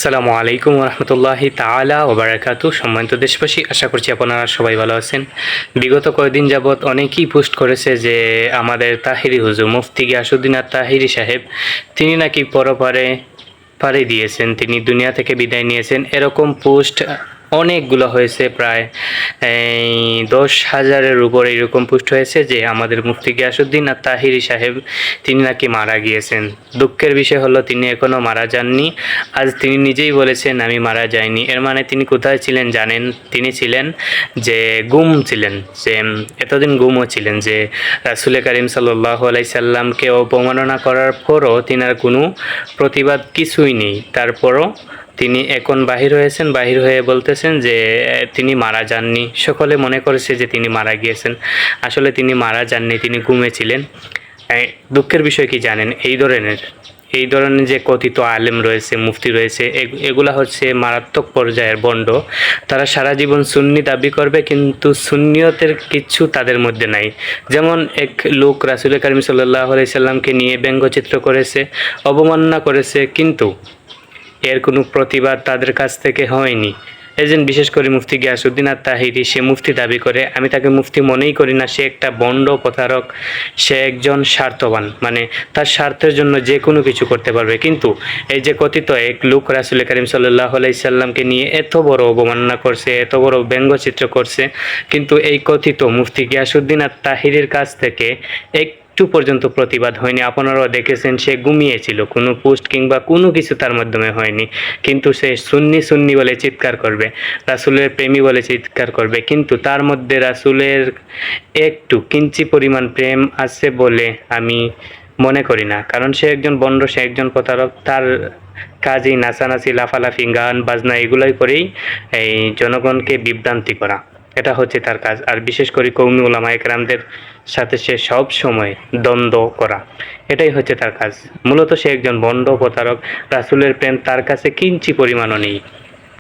আসসালামু আলাইকুম রহমতুল্লাহি তাআলা ওয়া বারাকাতু। সম্মানিত দেশবাসী, আশা করছি আপনারা সবাই ভালো আছেন। বিগত কয়েকদিন যাবৎ অনেকেই পোস্ট করেছে যে আমাদের তাহিরি হুজুর মুফতি গিয়াসউদ্দিন আত-তাহিরি সাহেব তিনি নাকি পরপারে পাড়ি দিয়েছেন, তিনি দুনিয়া থেকে বিদায় নিয়েছেন। এরকম পোস্ট অনেকগুলো হয়েছে, প্রায় 10,000-এর উপরে এরকম পোস্ট হয়েছে যে আমাদের মুফতি গিয়াসউদ্দিন আত-তাহিরি সাহেব তিনি নাকি মারা গিয়েছেন। দুঃখের বিষয় হলো তিনি এখনও মারা যাননি। আজ তিনি নিজেই বলেছেন আমি মারা যাইনি। এর মানে তিনি কোথায় ছিলেন জানেন? তিনি ছিলেন যে গুম ছিলেন, যে এতদিন গুমও ছিলেন, যে রাসূল করিম সাল্লাল্লাহু আলাইহি সাল্লামকে অবমাননা করার পরও তিনার কোনো প্রতিবাদ কিছুই নেই। তারপরও তিনি এখন বাহির হয়েছেন, বাহির হয়ে বলতেছেন যে তিনি মারা যাননি। সকলে মনে করেছে যে তিনি মারা গিয়েছেন, আসলে তিনি মারা যাননি, তিনি ঘুমিয়েছিলেন। দুঃখের বিষয় কি জানেন? এই ধরনের যে কথিত আলেম রয়েছে, মুফতি রয়েছে, এগুলা হচ্ছে মারাত্মক পর্যায়ের ভণ্ড। তারা সারা জীবন সুন্নি দাবি করবে, কিন্তু সুন্নিয়তের কিচ্ছু তাদের মধ্যে নাই। যেমন এক লোক রাসূল করিম সাল্লাল্লাহু আলাইহি সাল্লামকে নিয়ে ব্যঙ্গচিত্র করেছে, অবমাননা করেছে, কিন্তু এর কোনো প্রতিবাদ তাদের কাছ থেকে হয়নি। এজেন্ট বিশেষ করে মুফতি গিয়াসউদ্দিন আত-তাহিরি, সে মুফতি দাবি করে, আমি তাকে মুফতি মনেই করি না। সে একটা ভণ্ড প্রতারক, সে একজন স্বার্থবান, মানে তার স্বার্থের জন্য যে কোনো কিছু করতে পারবে। কিন্তু এই যে কথিত এক লোক রাসূল করিম সাল্লাল্লাহু আলাইহি সাল্লামকে নিয়ে এত বড় অবমাননা করছে, এত বড় ব্যঙ্গচিত্র করছে, কিন্তু এই কথিত মুফতি গিয়াসউদ্দিন আত-তাহিরির কাছ থেকে একটু পর্যন্ত প্রতিবাদ হয়নি। আপনারাও দেখেছেন সে ঘুমিয়েছিল, কোনো পোস্ট কিংবা কোনো কিছু তার মাধ্যমে হয়নি। কিন্তু সে সুন্নি সুন্নি বলে চিৎকার করবে, রাসূলের প্রেমী বলে চিৎকার করবে, কিন্তু তার মধ্যে রাসূলের একটু কিঞ্চি পরিমাণ প্রেম আছে বলে আমি মনে করি না। কারণ সে একজন ভণ্ড, সে একজন প্রতারক। তার কাজই নাচানাচি, লাফালাফি, গান বাজনা এগুলোই করেই এই জনগণকে বিভ্রান্তি করা, এটা হচ্ছে তার কাজ। আর বিশেষ করে কওমি উলামায়ে কেরামদের সাথে সে সব সময় দ্বন্দ্ব করা, এটাই হচ্ছে তার কাজ। মূলত সে একজন ভণ্ড প্রতারক। রাসূলের প্রেম তার কাছে কিঞ্চি পরিমাণও নেই।